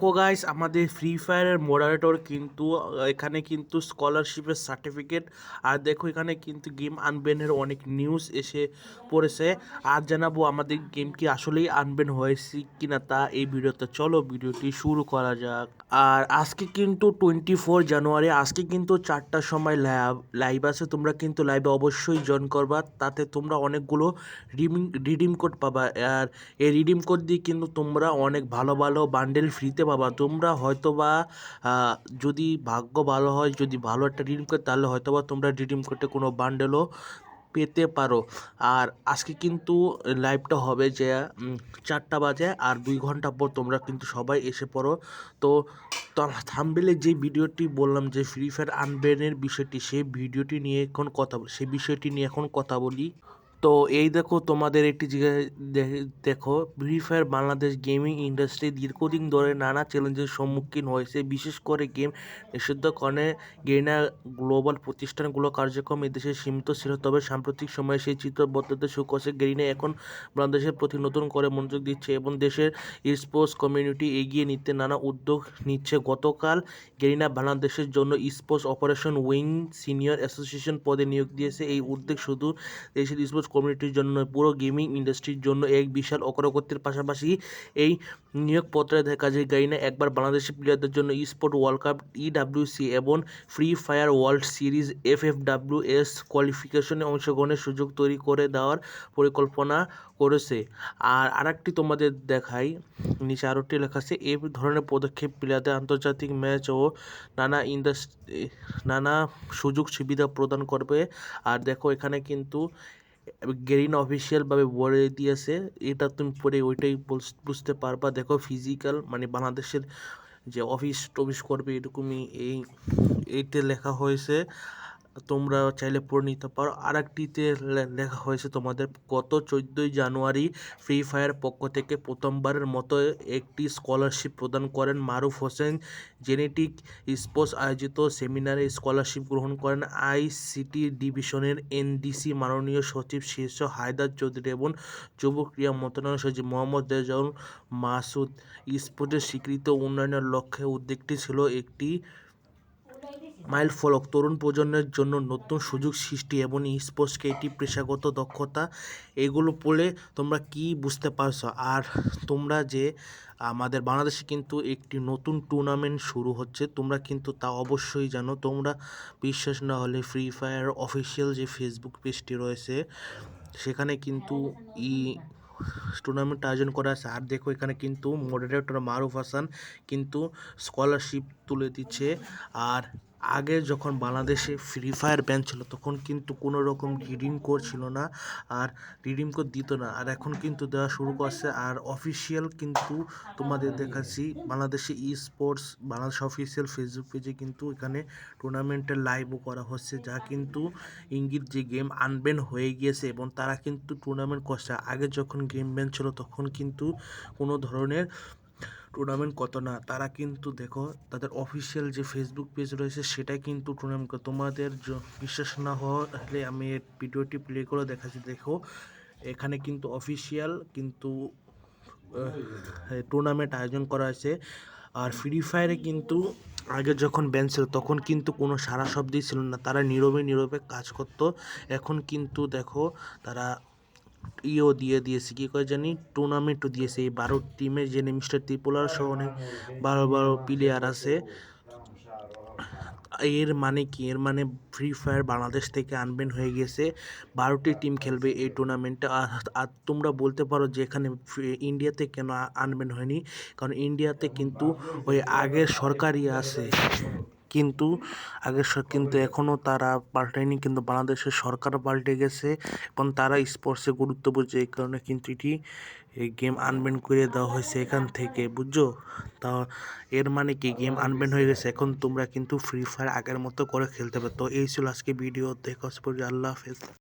দেখো গাইস, আমাদের ফ্রি ফায়ারের মডারেটর কিন্তু এখানে কিন্তু স্কলারশিপের সার্টিফিকেট, আর দেখো এখানে কিন্তু গেম আনবেনের অনেক নিউজ এসে পড়েছে। আর জানাবো আমাদের গেম কি আসলেই আনবেন হয়েছে কিনা তা এই ভিডিওতে। চলো ভিডিওটি শুরু করা যাক। আর আজকে কিন্তু 24 জানুয়ারি, আজকে কিন্তু 4টার সময় লাইভ আছে। তোমরা কিন্তু লাইভে অবশ্যই জয়েন করবা, তাতে তোমরা অনেকগুলো রিডিম কোড পাবা। আর এই রিডিম কোড দিয়ে কিন্তু তোমরা অনেক ভালো ভালো বান্ডেল ফ্রিতে পাবা। তোমরা হয়তোবা যদি ভাগ্য ভালো হয়, যদি ভালো একটা রিডিম কোড, তাহলে হয়তোবা তোমরা রিডিম কোডে কোনো বান্ডেলও পেতে পারো। আর আজকে কিন্তু লাইভটা হবে যে 4টা বাজে, আর 2 ঘন্টা পর তোমরা কিন্তু সবাই এসে পড়ো। তো থাম্বনেলে যে ভিডিওটি বললাম যে ফ্রি ফায়ার আনব্যানের বিষয়টি, সেই ভিডিওটি নিয়ে এখন কথা বলি, সেই বিষয়টি নিয়ে এখন কথা বলি। তো এই দেখো তোমাদের একটি জায়গায় দেখো, free fire Bangladesh gaming industry দীর্ঘদিন ধরে নানা চ্যালেঞ্জের সম্মুখীন হয়েছে। বিশেষ করে গেম নিষিদ্ধকরণে গেইনা গ্লোবাল প্রতিষ্ঠানগুলো কার্যক্রম এদেশে সীমিত ছিল। তবে সাম্প্রতিক সময়ে সেই চিত্র বদলাতে শুরু করেছে। গেরিনা এখন বাংলাদেশের প্রতি নতুন করে মনোযোগ দিচ্ছে এবং দেশের স্পোর্টস কমিউনিটি এগিয়ে নিতে নানা উদ্যোগ নিচ্ছে। গতকাল গেরিনা বাংলাদেশের জন্য sports operation wing senior association পদে নিয়োগ দিয়েছে। এই উদ্যোগ শুধু দেশের স্পোর্টস কমিউনিটির জন্য নয়, পুরো গেমিং ইন্ডাস্ট্রির জন্য এক বিশাল অগ্রগতির। পাশাপাশি এই নিয়োগপত্রে দেখা যায় গাইনা একবার বাংলাদেশি প্লেয়ারদের জন্য স্পোর্ট ওয়ার্ল্ড কাপ ইডাব্লিউসি এবং ফ্রি ফায়ার ওয়ার্ল্ড সিরিজ এফএফডাব্লিউএস কোয়ালিফিকেশনে অংশগ্রহণের সুযোগ তৈরি করে দেওয়ার পরিকল্পনা করেছে। আর আরেকটি তোমাদের দেখাই, নিচে আরেকটি লেখা আছে, এই ধরনের পদক্ষেপ প্লেয়ারদের আন্তর্জাতিক ম্যাচ ও নানা সুযোগ সুবিধা প্রদান করবে। আর দেখো এখানে কিন্তু গেরিনা অফিসিয়ালভাবে বলে দিয়েছে, এটা তুমি পড়ে ওইটাই বুঝতে পারবা। দেখো ফিজিক্যাল মানে বাংলাদেশের যে অফিস টফিস করবে এরকমই এইতে লেখা হয়েছে। তোমরা চাইলে পড়ে নিতে পারো। আর একটিতে লেখা হয়েছে তোমাদের, গত 14 জানুয়ারি ফ্রি ফায়ার পক্ষ থেকে প্রথমবারের মতো একটি স্কলারশিপ প্রদান করেন মারুফ হোসেন। জেনেটিক স্পোর্টস আয়োজিত সেমিনারে স্কলারশিপ গ্রহণ করেন আইসিটি ডিভিশনের এনডিসি মাননীয় সচিব শীর্ষ হায়দার চৌধুরী এবং যুব ক্রীড়া মন্ত্রণালয়ের সচিব মোহাম্মদ রেজাউল মাসুদ। স্পোর্টের স্বীকৃত উন্নয়নের লক্ষ্যে উদ্যোগটি ছিল একটি মাইলফলক, তরুণ প্রজন্মের জন্য নতুন সুযোগ সৃষ্টি এবং স্পোর্টসকে একটি পেশাগত দক্ষতা। এগুলো পড়লে তোমরা কি বুঝতে পারছো? আর তোমরা যে আমাদের বাংলাদেশে কিন্তু একটি নতুন টুর্নামেন্ট শুরু হচ্ছে, তোমরা কিন্তু তা অবশ্যই জানো। তোমরা বিশ্বাস না হলে ফ্রি ফায়ার অফিসিয়াল যে ফেসবুক পেজটি রয়েছে, সেখানে কিন্তু টুর্নামেন্ট আয়োজন করা আছে। আর দেখো এখানে কিন্তু মডারেটর মারুফ হাসান কিন্তু স্কলারশিপ তুলে দিচ্ছে। আর আগে যখন বাংলাদেশে ফ্রি ফায়ার ব্যান ছিল, তখন কিন্তু কোনো রকম রিডিম কোড ছিল না, আর রিডিম কোড দিত না। আর এখন কিন্তু দেওয়া শুরু করছে। আর অফিসিয়াল কিন্তু তোমাদের দেখাচ্ছি, বাংলাদেশে স্পোর্টস বাংলাদেশ অফিসিয়াল ফেসবুক পেজে কিন্তু এখানে টুর্নামেন্টের লাইভও করা হচ্ছে, যা কিন্তু ইঙ্গিত যে গেম আনব্যান হয়ে গিয়েছে এবং তারা কিন্তু টুর্নামেন্ট করছে। আগে যখন গেম ব্যান ছিল তখন কিন্তু কোনো ধরনের টুর্নামেন্ট কত না, তারা কিন্তু দেখো তাদের অফিসিয়াল যে ফেসবুক পেজ রয়েছে সেটাই কিন্তু টুর্নামেন্ট। তোমাদের বিশ্বাস না হলে আমি ভিডিওটি প্লে করে দেখাচ্ছি। দেখো এখানে কিন্তু অফিসিয়াল কিন্তু টুর্নামেন্ট আয়োজন করা হয়েছে। আর ফ্রি ফায়ারে কিন্তু আগে যখন ব্যান ছিল তখন কিন্তু কোনো সারা শব্দই ছিল না, তারা নীরবে নীরবে কাজ করতো। এখন কিন্তু দেখো তারা দিয়ে দিয়েছে, কী করে জানি, টুর্নামেন্টও দিয়েছে। এই 12 টিমের যে মিস্টার ত্রিপুলার সহ অনেক 12 প্লেয়ার আছে। এর মানে কি? এর মানে ফ্রি ফায়ার বাংলাদেশ থেকে আনব্যান হয়ে গেছে। 12টি টিম খেলবে এই টুর্নামেন্টে। আর তোমরা বলতে পারো যে এখানে ইন্ডিয়াতে কেন আনব্যান হয়নি, কারণ ইন্ডিয়াতে কিন্তু ওই আগের সরকারই আছে, কিন্তু কিন্তু এখনও তারা পাল্টায়নি। কিন্তু বাংলাদেশের সরকার পাল্টে গেছে এবং তারা স্পোর্টসে গুরুত্ব বুঝছে, এই কারণে কিন্তু এই গেম আনব্যান করে দেওয়া হয়েছে এখান থেকে, বুঝছো? তা এর মানে কি, গেম আনব্যান হয়ে গেছে, এখন তোমরা কিন্তু ফ্রি ফায়ার আগের মতো করে খেলতে পারো। তো এই ছিল আজকে ভিডিও, দেখা হচ্ছে, আল্লাহ হাফেজ।